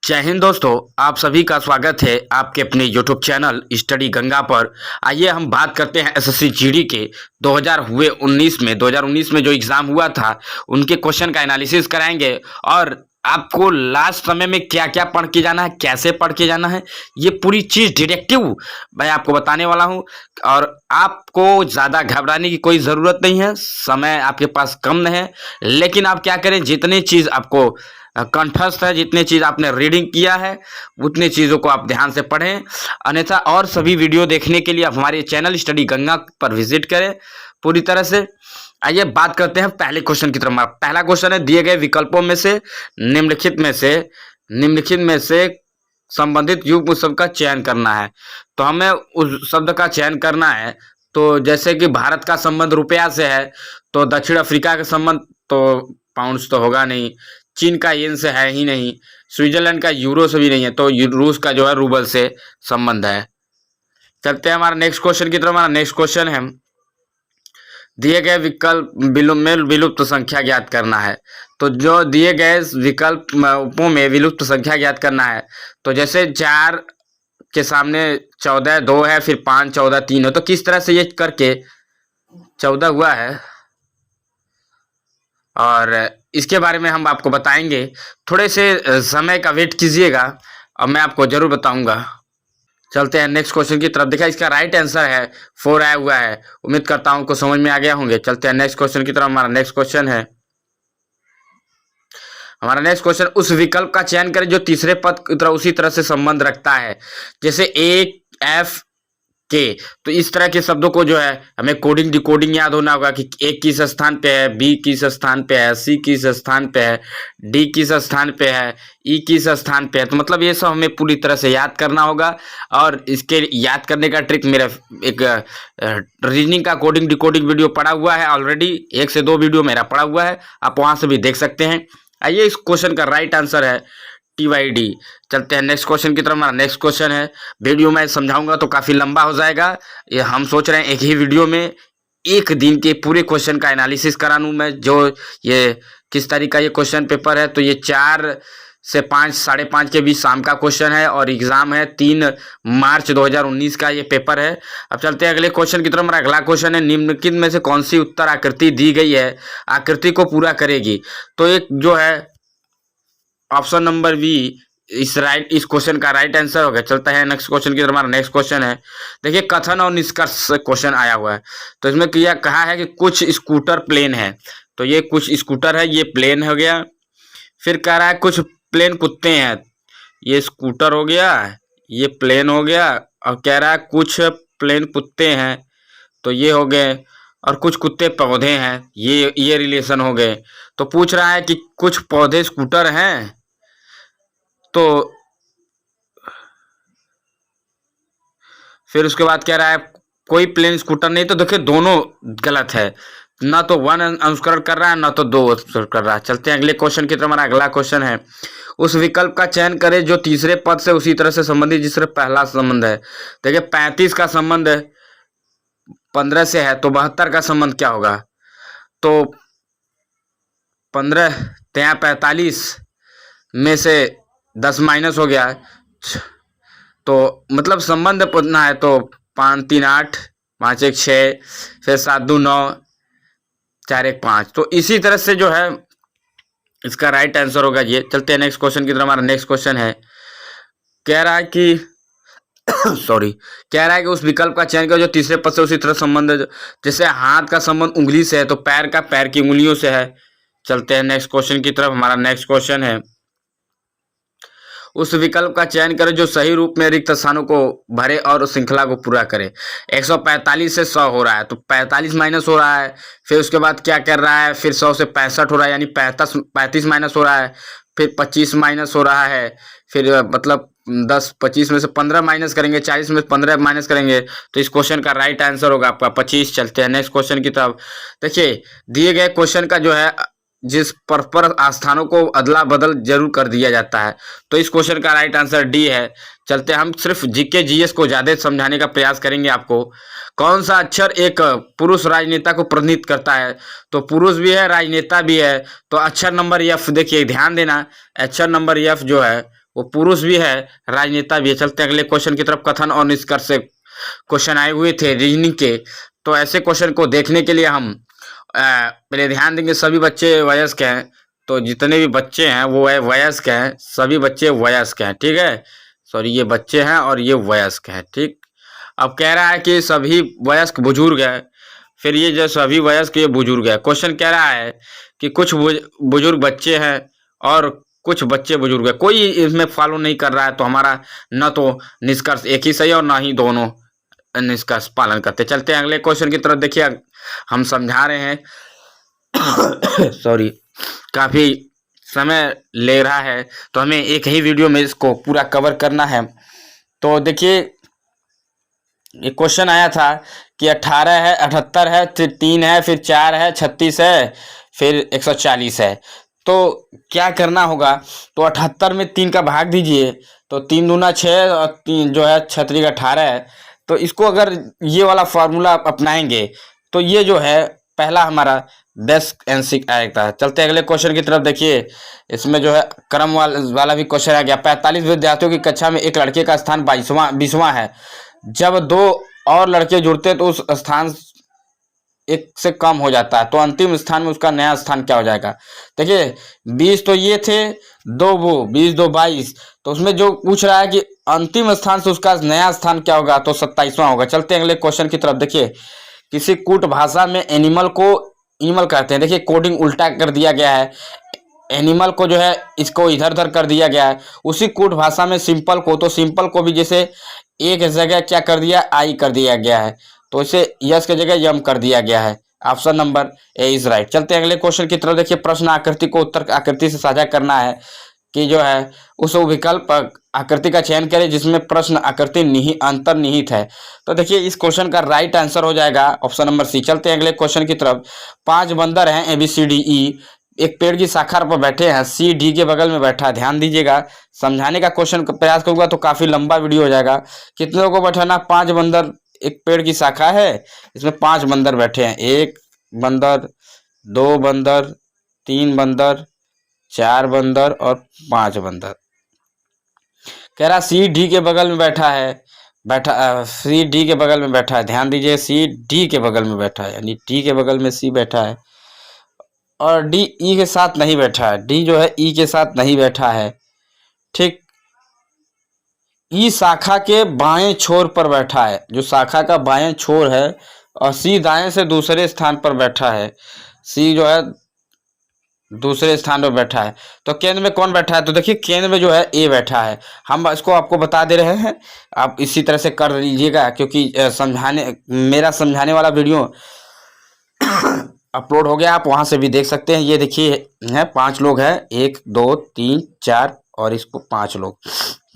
जय हिंद दोस्तों, आप सभी का स्वागत है आपके अपने यूट्यूब चैनल स्टडी गंगा पर। आइए हम बात करते हैं एसएससी जीडी के 2019 में जो एग्जाम हुआ था उनके क्वेश्चन का एनालिसिस कराएंगे और आपको लास्ट समय में क्या क्या पढ़ के जाना है, कैसे पढ़ के जाना है, ये पूरी चीज डिटेक्टिव मैं आपको बताने वाला हूं। और आपको ज्यादा घबराने की कोई जरूरत नहीं है, समय आपके पास कम है, लेकिन आप क्या करें, जितनी चीज आपको कंठस्थ है, जितने चीज आपने रीडिंग किया है उतने चीजों को आप ध्यान से पढ़ें। अन्यथा और सभी वीडियो देखने के लिए आप हमारे चैनल स्टडी गंगा पर विजिट करें पूरी तरह से। आइए बात करते हैं पहले क्वेश्चन की तरफ। पहला क्वेश्चन है, दिए गए विकल्पों में से निम्नलिखित में से संबंधित युग्म शब्द का चयन करना है। तो हमें उस शब्द का चयन करना है। तो जैसे कि भारत का संबंध रुपया से है, तो दक्षिण अफ्रीका का संबंध तो पाउंड तो होगा नहीं, चीन का येन से है ही नहीं, स्विट्जरलैंड का यूरो से भी नहीं है, तो रूस का जो है रूबल से संबंध है। चलते हैं हमारा नेक्स्ट क्वेश्चन की तरफ। हमारा नेक्स्ट क्वेश्चन है, दिए गए विकल्प में विलुप्त संख्या ज्ञात करना है। तो जो दिए गए विकल्पों में विलुप्त संख्या ज्ञात करना है, तो जैसे 4 के सामने 14 2 है, फिर 5 14 3 है, तो किस तरह से ये करके 14 हुआ है और इसके बारे में हम आपको बताएंगे। थोड़े से समय का वेट कीजिएगा और मैं आपको जरूर बताऊंगा। चलते हैं नेक्स्ट क्वेश्चन की तरफ। देखा, इसका राइट आंसर है 4 आया हुआ है। उम्मीद करता हूं को समझ में आ गया होंगे। चलते हैं नेक्स्ट क्वेश्चन की तरफ। हमारा नेक्स्ट क्वेश्चन उस विकल्प का चयन करें जो तीसरे पद की तरह उसी तरह से संबंध रखता है। जैसे ए एफ के, तो इस तरह के शब्दों को जो है हमें कोडिंग डिकोडिंग याद होना होगा कि ए किस स्थान पे है, बी किस स्थान पे है, सी किस स्थान पे है, डी किस स्थान पे है, ई किस स्थान पे है। तो मतलब ये सब हमें पूरी तरह से याद करना होगा। और इसके याद करने का ट्रिक मेरा एक रीजनिंग का कोडिंग डिकोडिंग वीडियो पड़ा हुआ है ऑलरेडी, 1 से 2 वीडियो मेरा पड़ा हुआ है, आप वहां से भी देख सकते हैं। आइए, इस क्वेश्चन का राइट आंसर है TYD। चलते हैं नेक्स्ट क्वेश्चन की तरफ। हमारा नेक्स्ट क्वेश्चन है, वीडियो में समझाऊंगा तो काफी लंबा हो जाएगा। ये हम सोच रहे हैं एक ही वीडियो में एक दिन के पूरे क्वेश्चन का एनालिसिस करा लूं मैं। जो ये किस तरीका ये क्वेश्चन पेपर है, तो ये 4 से 5 साढ़े 5 के बीच शाम का क्वेश्चन है और एग्जाम है 3 मार्च 2019 का ये पेपर है। अब चलते हैं अगले क्वेश्चन की तरफ। हमारा अगला क्वेश्चन है, निम्नलिखित में से कौन सी उत्तर आकृति दी गई है आकृति को पूरा करेगी। तो एक जो है ऑप्शन नंबर बी इस क्वेश्चन का राइट आंसर होगा। चलता है नेक्स्ट क्वेश्चन की तरफ। हमारा नेक्स्ट क्वेश्चन है, देखिए कथन और निष्कर्ष क्वेश्चन आया हुआ है। तो इसमें क्या कहा है कि कुछ स्कूटर प्लेन है, तो ये कुछ स्कूटर है, ये प्लेन हो गया। फिर कह रहा है कुछ प्लेन कुत्ते हैं, ये स्कूटर हो गया, ये प्लेन हो गया। और कह रहा है कुछ प्लेन कुत्ते हैं, तो ये हो गए। और कुछ कुत्ते पौधे हैं, ये रिलेशन हो गए। तो पूछ रहा है कि कुछ पौधे स्कूटर हैं, तो फिर उसके बाद कह रहा है कोई प्लेन स्कूटर नहीं। तो देखिए दोनों गलत है, ना तो 1 अनुसरण कर रहा है ना तो 2 अनुसरण कर रहा है। चलते हैं अगले क्वेश्चन की तरफ। हमारा अगला क्वेश्चन है, उस विकल्प का चयन करें जो तीसरे पद से उसी तरह से संबंधित जिससे पहला संबंध है। देखिए 35 का संबंध 15 से है, तो 72 का संबंध क्या होगा। तो 15 ત્યાં 45 में से 10 माइनस हो गया, तो मतलब संबंध पूछना है। तो 5 3 8 5 1 6, फिर 7 2 9 4 1 5। तो इसी तरह से जो है इसका राइट आंसर होगा ये। चलते हैं नेक्स्ट क्वेश्चन की तरफ। हमारा नेक्स्ट क्वेश्चन है, कह रहा है कि कह रहा है कि उस विकल्प का चयन करो जो तीसरे पद से उसी तरह संबंध है। जैसे हाथ का संबंध उंगली से है, तो पैर का पैर की उंगलियों से है। चलते हैं नेक्स्ट क्वेश्चन की तरफ। हमारा नेक्स्ट क्वेश्चन है, उस विकल्प का चयन करें जो सही रूप में रिक्त स्थानों को भरे और उस श्रृंखला को पूरा करे। 145 से 100 हो रहा है, तो 45 माइनस हो रहा है। फिर उसके बाद क्या कर रहा है, फिर 100 से 65 हो रहा है, यानी 35 माइनस हो रहा है। फिर 25 माइनस हो रहा है। फिर मतलब 10 25 में से 15 माइनस करेंगे, 40 में से 15 माइनस करेंगे, तो इस क्वेश्चन का राइट आंसर होगा आपका 25। चलते हैं नेक्स्ट क्वेश्चन की तरफ। देखिए दिए गए क्वेश्चन का जो है जिस परस्पर स्थानों को अदला बदल जरूर कर दिया जाता है, तो इस क्वेश्चन का राइट आंसर डी है। चलते हम सिर्फ जीके जीएस को ज्यादा समझाने का प्रयास करेंगे आपको। कौन सा अक्षर एक पुरुष राजनेता को प्रतिनिधित्व करता है। तो पुरुष भी है, राजनेता भी है, तो अक्षर नंबर एफ, देखिए ध्यान देना, अक्षर नंबर एफ जो है वो पुरुष भी है, राजनेता भी है। चलते हैं अगले क्वेश्चन की तरफ। कथन और निष्कर्ष से क्वेश्चन आए हुए थे रीजनिंग के, तो ऐसे क्वेश्चन को देखने के लिए हम पहले ध्यान देंगे सभी बच्चे वयस्क हैं, तो जितने भी बच्चे हैं वो वयस्क हैं, सभी बच्चे वयस्क हैं, ठीक है। सॉरी, ये बच्चे हैं और ये वयस्क हैं, ठीक। अब कह रहा है कि सभी वयस्क बुजुर्ग है, फिर ये जो सभी वयस्क ये बुजुर्ग है। क्वेश्चन कह रहा है कि कुछ बुजुर्ग बच्चे हैं और कुछ बच्चे बुजुर्ग है। कोई इसमें फॉलो नहीं कर रहा है, तो हमारा न तो निष्कर्ष एक ही सही और ना ही दोनों निष्कर्ष पालन करते। चलते हैं अगले क्वेश्चन की तरफ। देखिए हम समझा रहे हैं सॉरी, काफी समय ले रहा है, तो हमें एक ही वीडियो में इसको पूरा कवर करना है। तो देखिए एक क्वेश्चन आया था कि 18 है, 78 है, फिर 3 है, फिर 4 है, 36 है, फिर 140 है। तो क्या करना होगा, तो 78 में 3 का भाग दीजिए, तो 3 दूना 6 और 3 जो है 6 18 है। तो इसको अगर ये वाला फार्मूला अपनाएंगे तो ये जो है पहला हमारा बेस्ट आंसर आएगा। चलते हैं अगले क्वेश्चन की तरफ। देखिए इसमें जो है क्रम वाला भी क्वेश्चन आ गया। 45 विद्यार्थियों की कक्षा में एक लड़के का स्थान 20वां है। जब 2 और लड़के जुड़ते तो उस स्थान एक से कम हो जाता है, तो अंतिम स्थान में उसका नया स्थान क्या हो जाएगा। देखिए 20 तो ये थे, 2 वो 20 2 22, तो उसमें जो पूछ रहा है कि अंतिम स्थान से उसका नया स्थान क्या होगा, तो 27वां होगा। चलते हैं अगले क्वेश्चन की तरफ। देखिए किसी कूट भाषा में एनिमल को एनिमल कहते हैं। देखिए कोडिंग उल्टा कर दिया गया है, एनिमल को जो है इसको इधर उधर कर दिया गया है। उसी कूट भाषा में सिंपल को, तो सिंपल को भी जैसे एक जगह क्या कर दिया, आई कर दिया गया है, तो इसे यस की जगह यम कर दिया गया है। Option number A is right. चलते हैं अगले क्वेश्चन की तरफ। देखिए प्रश्न आकृति को उत्तर आकृति से साझा करना है कि जो है उस विकल्प आकृति का चयन करें जिसमें प्रश्न आकृति अंतर्निहित है। तो देखिए इस क्वेश्चन का राइट आंसर हो जाएगा ऑप्शन नंबर सी। चलते हैं अगले क्वेश्चन की तरफ। 5 बंदर हैं ABCDE, एक पेड़ की शाखा पर बैठे हैं, C D के बगल में बैठा है। ध्यान दीजिएगा, समझाने का क्वेश्चन का प्रयास करूंगा तो काफी लंबा वीडियो हो जाएगा। कितने लोगों को बैठाना, 5 बंदर, एक पेड़ की शाखा है, इसमें 5 बंदर बैठे हैं। 1 बंदर, 2 बंदर, 3 बंदर, 4 बंदर और 5 बंदर। कह रहा C D के बगल में बैठा है, C D के बगल में बैठा है। ध्यान दीजिए C D के बगल में बैठा है, यानी D के बगल में C बैठा है और D E के साथ नहीं बैठा है, D जो है E के साथ नहीं बैठा है, ठीक। ई शाखा के बाएं छोर पर बैठा है, जो शाखा का बाएं छोर है, और सी दाएं से दूसरे स्थान पर बैठा है, सी जो है दूसरे स्थान पर बैठा है। तो केंद्र में कौन बैठा है, तो देखिए केंद्र में जो है ए बैठा है। हम इसको आपको बता दे रहे हैं, आप इसी तरह से कर लीजिएगा, क्योंकि मेरा समझाने वाला वीडियो अपलोड हो गया, आप वहां से भी देख सकते हैं। ये देखिए है 5 लोग हैं, 1 2 3 4 और इसको 5 लोग,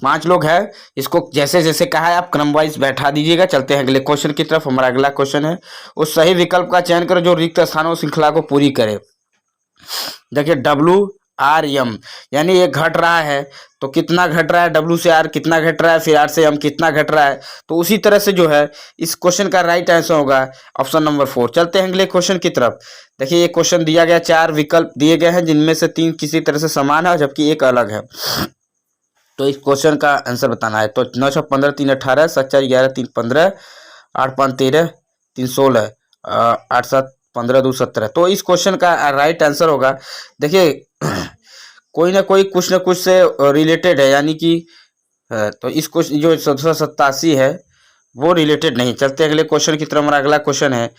5 लोग है। इसको जैसे जैसे कहा है आप क्रम वाइज बैठा दीजिएगा। चलते हैं अगले क्वेश्चन की तरफ। हमारा अगला क्वेश्चन है, उस सही विकल्प का चयन करो जो रिक्त स्थानों श्रृंखला को पूरी करे। देखिए WRM, यानी ये घट रहा है, तो कितना घट रहा है, W से R कितना घट रहा है, फिर R से M कितना घट रहा है। तो उसी तरह से जो है इस क्वेश्चन का राइट आंसर होगा ऑप्शन नंबर 4। चलते हैं अगले क्वेश्चन की तरफ। देखिए ये क्वेश्चन दिया गया, 4 विकल्प दिए गए हैं जिनमें से 3 किसी तरह से समान है जबकि एक अलग है। तो इस क्वेश्चन का आंसर बताना है। तो 9 6 15 3 18, 7 4 11 3 15, 8 5 13 3 16, 8 7 15 2 17। तो इस क्वेश्चन का राइट आंसर होगा, देखिए कोई ना कोई कुछ ना कुछ से रिलेटेड है, यानी कि तो इस क्वेश्चन जो 787 है वो रिलेटेड नहीं। चलते अगले क्वेश्चन की तरफ। हमारा अगला क्वेश्चन है,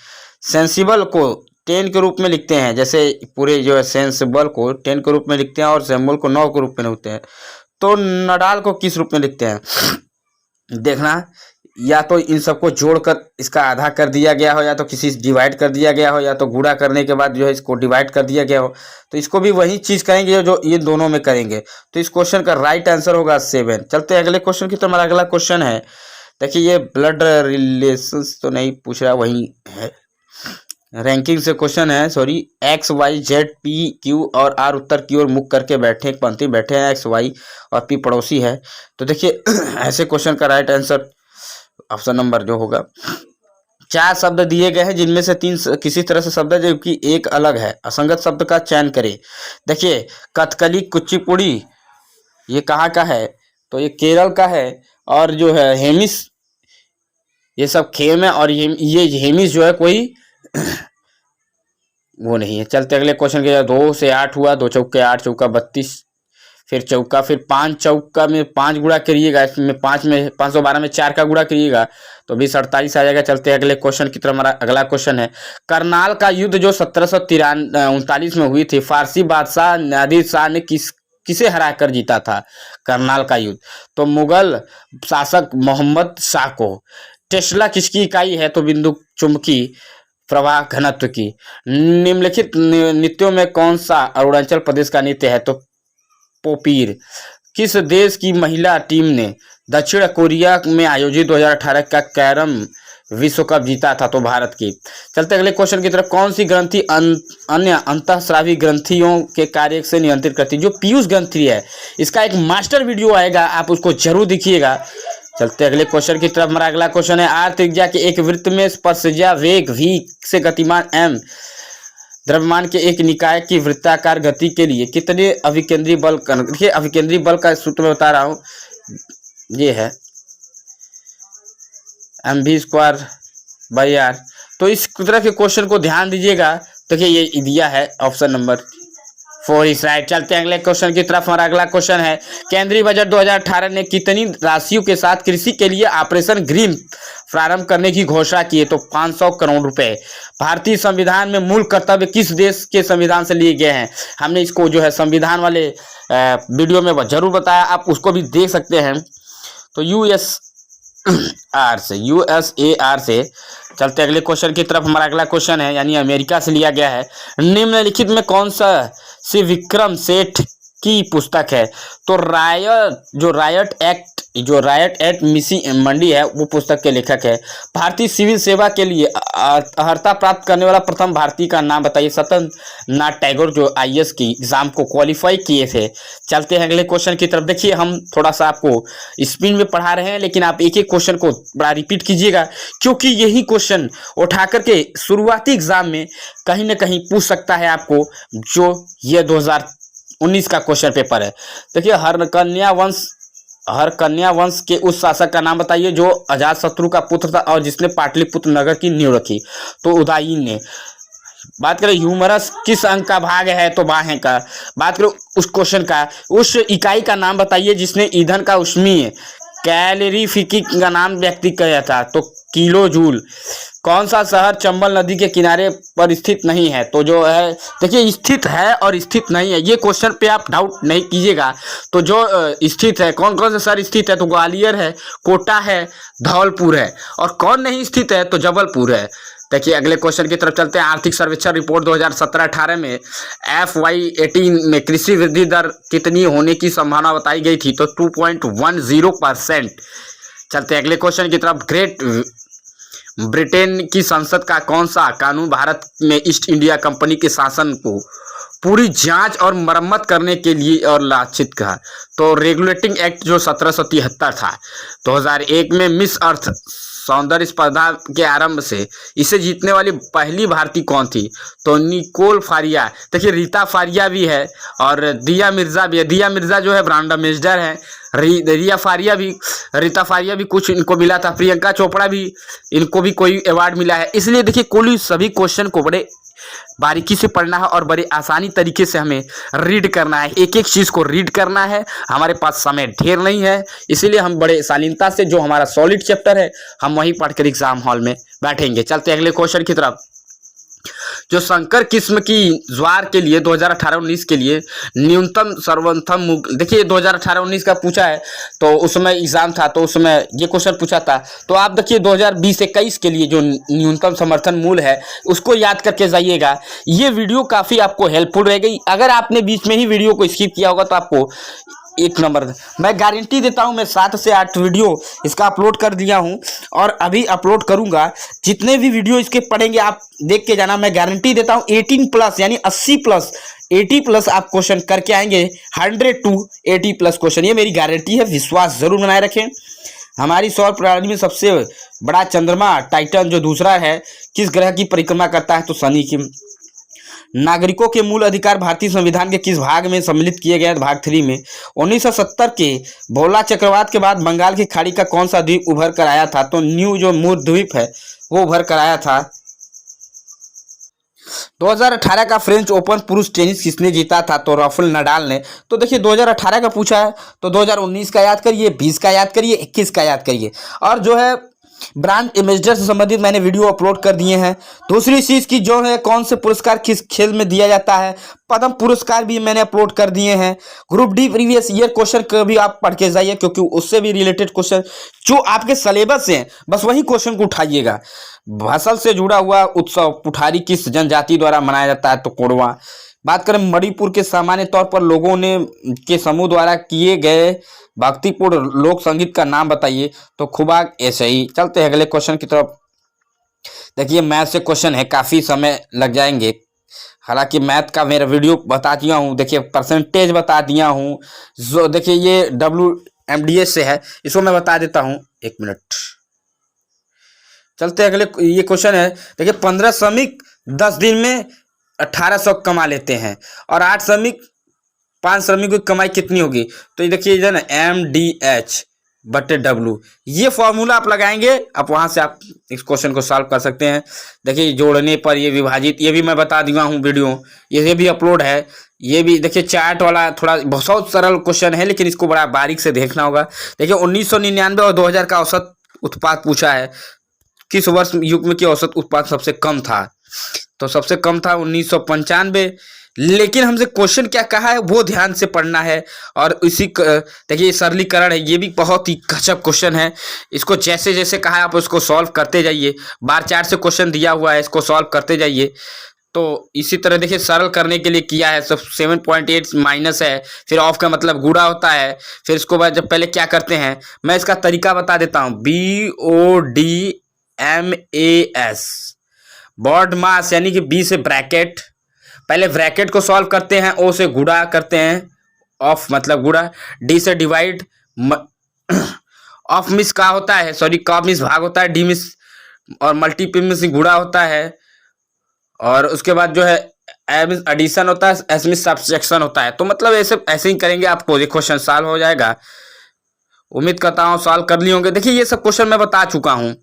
सेंसिबल को 10 के रूप में लिखते हैं, जैसे पूरे जो है सेंसिबल को 10 के रूप में लिखते हैं और सिंबल को 9 के रूप में लिखते हैं, तो नडाल को किस रूप में लिखते हैं। देखना, या तो इन सबको जोड़कर इसका आधा कर दिया गया हो, या तो किसी से डिवाइड कर दिया गया हो, या तो गुणा करने के बाद जो है इसको डिवाइड कर दिया गया हो। तो इसको भी वही चीज करेंगे जो ये दोनों में करेंगे। तो इस क्वेश्चन का राइट आंसर होगा 7। चलते हैं अगले क्वेश्चन की तरफ। हमारा अगला क्वेश्चन है, देखिए ये ब्लड रिलेशंस तो नहीं पूछ रहा, वही है रैंकिंग से क्वेश्चन है, sorry. X Y Z P Q और R उत्तर की ओर मुख करके बैठे, एक पंक्ति बैठे हैं, X Y और P पड़ोसी है। तो देखिए ऐसे क्वेश्चन का राइट आंसर ऑप्शन नंबर जो होगा, 4 शब्द दिए गए हैं जिनमें से 3 किसी तरह से शब्द है जबकि एक अलग है। असंगत शब्द का चयन करें। देखिए कथकली, कुचिपुड़ी, ये कहाँ का है? तो ये केरल का है। और जो है हेमिस, ये सब खेम है। और ये हेमिस जो है कोई वो नहीं है। चलते अगले क्वेश्चन के। 2 से 8 हुआ, 2 चौके 8, चौका 32, फिर चौका, फिर 5 चौका में 5 गुणा करिएगा, इसमें 5 में 512 में 4 का गुणा करिएगा तो 20 48 आ जाएगा। चलते अगले क्वेश्चन की तरफ। हमारा अगला क्वेश्चन है, करनाल का युद्ध जो 1739 में हुई थी, फारसी बादशाह नादिर शाह ने किसे हराकर जीता था? करनाल का युद्ध। तो मुगल शासक मोहम्मद शाह को। टेस्ला किसकी इकाई है? तो बिंदु चुंबकी प्रवाह घनत्व की। निम्नलिखित नृत्यों में कौन सा अरुणाचल प्रदेश का नृत्य है? तो पोपीर। किस देश की महिला टीम ने दक्षिण कोरिया में आयोजित 2018 का कैरम विश्व कप जीता था? तो भारत की। चलते अगले क्वेश्चन की तरफ। कौन सी ग्रंथि अन्य अंतःस्रावी ग्रंथियों के कार्य से नियंत्रित करती है? जो पीयूष ग्रंथि है, इसका एक मास्टर वीडियो आएगा, आप उसको जरूर देखिएगा। चलते अगले क्वेश्चन की तरफ। हमारा अगला क्वेश्चन है, आर त्रिज्या के एक वृत्त में स्पर्शज्या वेग v से गतिमान m द्रव्यमान के एक निकाय की वृत्ताकार गति के लिए कितने अभिकेंद्री बल? देखिए अभिकेंद्री बल का सूत्र मैं बता रहा हूं, ये है mv²/r। तो इस तरह के क्वेश्चन को ध्यान दीजिएगा। देखिए ये दिया है, ऑप्शन नंबर 4 इस राइट। चलते हैं अगले क्वेश्चन की तरफ। हमारा अगला क्वेश्चन है, केंद्रीय बजट 2018 ने कितनी राशियों के साथ कृषि के लिए ऑपरेशन ग्रीन प्रारंभ करने की घोषणा की है? तो 500 करोड़ रुपए। भारतीय संविधान में मूल कर्तव्य किस देश के संविधान से लिए गए हैं? हमने इसको जो है संविधान वाले वीडियो में जरूर बताया, आप उसको भी देख सकते हैं। तो यूएसएआर से। चलते अगले क्वेश्चन की तरफ। हमारा अगला क्वेश्चन है, यानी अमेरिका से लिया गया है, निम्नलिखित में कौन सा से विक्रम सेठ की पुस्तक है? तो रायट एक्ट मिसी मंडी है, वो पुस्तक के लेखक है। भारतीय सिविल सेवा के लिए अर्हता प्राप्त करने वाला प्रथम भारतीय का नाम बताइए? सत्येंद्रनाथ टैगोर, जो आईएएस की एग्जाम को क्वालिफाई किए थे। चलते हैं अगले क्वेश्चन की तरफ। देखिए हम थोड़ा सा आपको स्पीड में पढ़ा रहे हैं, लेकिन आप एक एक क्वेश्चन को बड़ा रिपीट कीजिएगा, क्योंकि यही क्वेश्चन उठा करके शुरुआती एग्जाम में कहीं ना कहीं पूछ सकता है आपको, जो ये 2019 का क्वेश्चन पेपर है। देखिए हरकन्या वंश के उस शासक का नाम बताइए जो अजातशत्रु का पुत्र था और जिसने पाटलिपुत्र नगर की नींव रखी? तो उदयन ने। बात करें ह्यूमरस किस अंग का भाग है? तो बाहें का। बात करें उस क्वेश्चन का, उस इकाई का नाम बताइए जिसने ईंधन का ऊष्मीय कैलोरीफिक का नाम व्यक्त किया था? तो किलो जूल। कौन सा शहर चंबल नदी के किनारे पर स्थित नहीं है? तो जो है देखिए स्थित है और स्थित नहीं है, ये क्वेश्चन पे आप डाउट नहीं कीजिएगा। तो जो स्थित है, कौन कौन से शहर स्थित है? तो ग्वालियर है, कोटा है, धौलपुर है। और कौन नहीं स्थित है? तो जबलपुर है। देखिए अगले क्वेश्चन की तरफ चलते हैं। आर्थिक सर्वेक्षण रिपोर्ट 2017-18 में FY18 में कृषि वृद्धि दर कितनी होने की संभावना बताई गई थी? तो 2.10%। चलते हैं अगले क्वेश्चन की तरफ। ग्रेट ब्रिटेन की संसद का कौन सा कानून भारत में ईस्ट इंडिया कंपनी के शासन को पूरी जांच और मरम्मत करने के लिए और लाछित कहा? तो रेगुलेटिंग एक्ट जो 1773 था। 2001 में मिस अर्थ सौंदर्य स्पर्धा के आरंभ से इसे जीतने वाली पहली भारतीय कौन थी? तो निकोल फारिया। देखिए रीता फारिया भी है और दिया मिर्जा भी है। दिया मिर्जा जो है ब्रांड एम्बेसडर है। रीता फारिया भी कुछ इनको मिला था। प्रियंका चोपड़ा भी, इनको भी कोई अवार्ड मिला है। इसलिए देखिए कुल सभी क्वेश्चन को बड़े बारीकी से पढ़ना है और बड़े आसानी तरीके से हमें रीड करना है। एक एक चीज़ को रीड करना है। हमारे पास समय ढेर नहीं है, इसीलिए हम बड़े शालीनता से जो हमारा सॉलिड चैप्टर है हम वहीं पढ़कर एग्जाम हॉल में बैठेंगे। चलते अगले क्वेश्चन की तरफ। जो संकर किस्म की ज्वार के लिए 2018-19 के लिए न्यूनतम सर्वोत्तम, देखिए 2018-19 का पूछा है, तो उसमें एग्जाम था, तो उसमें ये क्वेश्चन पूछा था। तो आप देखिए 2020-21 के लिए जो न्यूनतम समर्थन मूल्य है उसको याद करके जाइएगा। ये वीडियो काफ़ी आपको हेल्पफुल रहेगी। अगर आपने बीच में ही वीडियो को स्किप किया होगा तो आपको एक नंबर मैं गारंटी देता हूं, मैं 7 से 8 वीडियो इसका अपलोड कर दिया हूं और अभी अपलोड करूंगा। जितने भी वीडियो इसके पढ़ेंगे आप देख के जाना, मैं गारंटी देता हूं 18+ यानी 80+ आप क्वेश्चन करके आएंगे। 100 to 80+ क्वेश्चन, ये मेरी गारंटी है। विश्वास जरूर बनाए रखें। हमारी सौर प्रणाली में सबसे बड़ा चंद्रमा टाइटन जो दूसरा है किस ग्रह की परिक्रमा करता है? तो शनि की। नागरिकों के मूल अधिकार भारतीय संविधान के किस भाग में सम्मिलित किए गए हैं? भाग 3 में। 1970 के भोला चक्रवात के बाद बंगाल की खाड़ी का कौन सा द्वीप उभर कर आया था? तो न्यू जो मूर द्वीप है वो उभर कर आया था। 2018 का फ्रेंच ओपन पुरुष टेनिस किसने जीता था? तो राफेल नडाल ने। तो देखिए 2018 का पूछा है तो 2019 का याद करिए, 20 का याद करिए, 21 का याद करिए। और जो है ब्रांड एम्बेसडर से संबंधित मैंने वीडियो अपलोड कर दिए हैं। दूसरी चीज की जो है कौन से पुरस्कार किस खेल में दिया जाता है, पद्म पुरस्कार भी मैंने अपलोड कर दिए हैं। Group D previous year question को भी आप पढ़ के जाइए, क्योंकि उससे भी रिलेटेड क्वेश्चन जो आपके सिलेबस से हैं बस वही क्वेश्चन को उठाइएगा। फसल से जुड़ा हुआ उत्सव पुठारी किस जनजाति द्वारा मनाया जाता है? तो कोरवा। बात करें मणिपुर के सामान्य तौर पर लोगों ने के समूह द्वारा किए गए भक्तिपूर्ण लोक संगीत का नाम बताइए? तो खुबाग। ऐसे ही चलते हैं अगले क्वेश्चन की तरफ। देखिए मैथ से क्वेश्चन है, काफी समय लग जाएंगे, हालांकि मैथ का मेरा वीडियो बता दिया हूँ। देखिए परसेंटेज बता दिया हूँ। जो देखिए ये WMDS से है, इसको मैं बता देता हूँ, 1 मिनट। चलते हैं अगले। ये क्वेश्चन है, देखिए 15 श्रमिक 10 दिन में 1800 कमा लेते हैं और 8 श्रमिक 5 श्रमिकों की कमाई कितनी होगी? तो ये देखिए जो ना MDH/W, ये फॉर्मूला आप लगाएंगे, आप वहां से आप इस क्वेश्चन को सॉल्व कर सकते हैं। देखिए जोड़ने पर ये विभाजित, ये भी मैं बता दिया हूँ वीडियो, ये भी अपलोड है। ये भी देखिए चार्ट वाला थोड़ा बहुत सरल क्वेश्चन है, लेकिन इसको बड़ा बारीक से देखना होगा। देखिए 1999 और 2000 का औसत उत्पाद पूछा है। किस वर्ष युग में की औसत उत्पाद सबसे कम था? तो सबसे कम था 1995। लेकिन हमसे क्वेश्चन क्या कहा है वो ध्यान से पढ़ना है। और इसी देखिए सरलीकरण है, ये भी बहुत ही गजब क्वेश्चन है। इसको जैसे जैसे कहा है आप उसको सॉल्व करते जाइए। बार चार्ट से क्वेश्चन दिया हुआ है, इसको सॉल्व करते जाइए। तो इसी तरह देखिए सरल करने के लिए किया है, सब 7.8 माइनस है, फिर ऑफ का मतलब गुणा होता है। फिर इसको बाद जब पहले क्या करते हैं, मैं इसका तरीका बता देता हूँ। BODMAS, बॉड मास, यानी कि B से ब्रैकेट, पहले ब्रैकेट को सॉल्व करते हैं, O से गुणा करते हैं, ऑफ मतलब गुणा, D से डिवाइड, ऑफ मिस का होता है, सॉरी का मिस भाग होता है, D मिस और मल्टीपल मिस गुणा होता है। और उसके बाद जो है एम एडिशन होता है, एस मिस सब्ट्रैक्शन होता है। तो मतलब ऐसे ही करेंगे, आपको ये क्वेश्चन सॉल्व हो जाएगा। उम्मीद करता हूँ सॉल्व कर लिए होंगे। देखिए ये सब क्वेश्चन मैं बता चुका हूँ,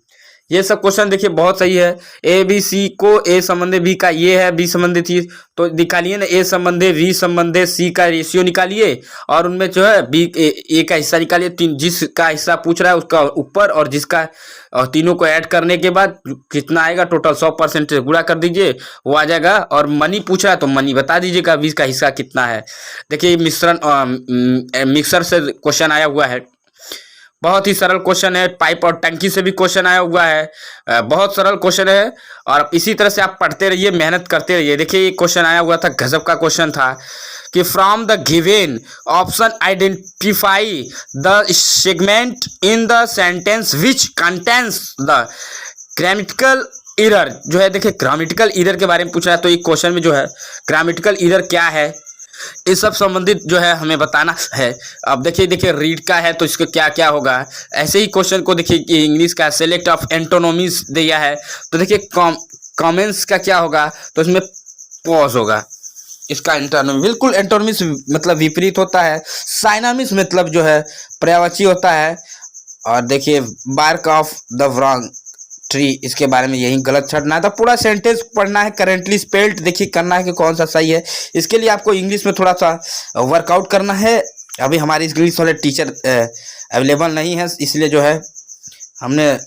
ये सब क्वेश्चन देखिए बहुत सही है। ए बी सी को ए संबंधे बी का ये है, बी संबंधे थी तो निकालिए ना, ए संबंधे बी संबंधे सी का रेशियो निकालिए और उनमें जो है बी ए का हिस्सा निकालिए। जिसका हिस्सा पूछ रहा है उसका ऊपर, और जिसका और तीनों को ऐड करने के बाद कितना आएगा टोटल 100% से गुणा कर दीजिए, वो आ जाएगा। और मनी पूछ रहा है तो मनी बता दीजिएगा बीस का हिस्सा कितना है। देखिए मिश्रण मिक्सर से क्वेश्चन आया हुआ है, बहुत ही सरल क्वेश्चन है। पाइप और टंकी से भी क्वेश्चन आया हुआ है, बहुत सरल क्वेश्चन है। और इसी तरह से आप पढ़ते रहिए, मेहनत करते रहिए। देखिए ये क्वेश्चन आया हुआ था, गजब का क्वेश्चन था कि from the given option identify the segment in the sentence which contains the grammatical error. जो है देखिए ग्रामेटिकल एरर के बारे में पूछा है, तो एक क्वेश्चन में जो है ग्रामेटिकल एरर क्या है इस सब संबंधित जो है हमें बताना है। अब देखिए रीड का है तो इसका क्या क्या होगा। ऐसे ही क्वेश्चन को देखिए इंग्लिश का सेलेक्ट ऑफ एंटोनोमीज दिया है, तो देखिए कॉमेंस का क्या होगा, तो इसमें पॉज होगा। इसका एंटोनोमी बिल्कुल एंटोनोमीज मतलब विपरीत होता है, साइनोमिज मतलब जो है पर्यायवाची होता है। और देखिए बार्क ऑफ द व्रॉन्ग ट्री, इसके बारे में यही गलत छड़ना है, तो पूरा सेंटेंस पढ़ना है, करेंटली स्पेल्ड देखिए करना है कि कौन सा सही है। इसके लिए आपको इंग्लिश में थोड़ा सा वर्कआउट करना है। अभी हमारे इंग्लिश वाले टीचर अवेलेबल नहीं है, इसलिए जो है हमने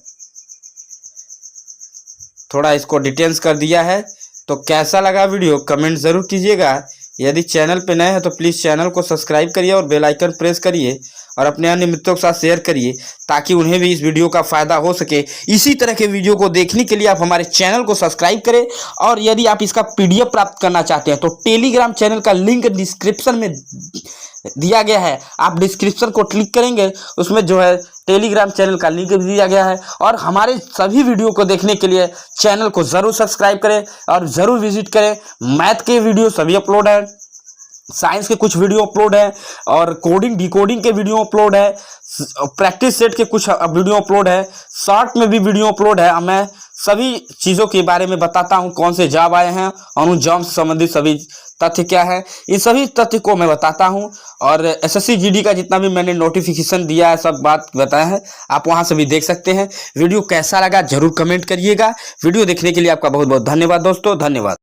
थोड़ा इसको डिटेल्स कर दिया है। तो कैसा लगा वीडियो कमेंट ज़रूर कीजिएगा। यदि चैनल पे नए हैं तो प्लीज़ चैनल को सब्सक्राइब करिए और बेल आइकन प्रेस करिए और अपने अन्य मित्रों के साथ शेयर करिए, ताकि उन्हें भी इस वीडियो का फ़ायदा हो सके। इसी तरह के वीडियो को देखने के लिए आप हमारे चैनल को सब्सक्राइब करें। और यदि आप इसका PDF प्राप्त करना चाहते हैं तो टेलीग्राम चैनल का लिंक डिस्क्रिप्शन में दिया गया है, आप डिस्क्रिप्शन को क्लिक करेंगे, उसमें जो है टेलीग्राम चैनल का लिंक भी दिया गया है। और हमारे सभी वीडियो को देखने के लिए चैनल को ज़रूर सब्सक्राइब करें और ज़रूर विजिट करें। मैथ के वीडियो सभी अपलोड है, साइंस के कुछ वीडियो अपलोड है, और कोडिंग डिकोडिंग के वीडियो अपलोड है, प्रैक्टिस सेट के कुछ वीडियो अपलोड है, शॉर्ट में भी वीडियो अपलोड है। मैं सभी चीज़ों के बारे में बताता हूं, कौन से जॉब आए हैं और उन जॉब से संबंधित सभी तथ्य क्या है, इन सभी तथ्य को मैं बताता हूं। और एसएससी जीडी का जितना भी मैंने नोटिफिकेशन दिया है, सब बात बताया है, आप वहां से भी देख सकते हैं। वीडियो कैसा लगा जरूर कमेंट करिएगा। वीडियो देखने के लिए आपका बहुत बहुत धन्यवाद दोस्तों, धन्यवाद।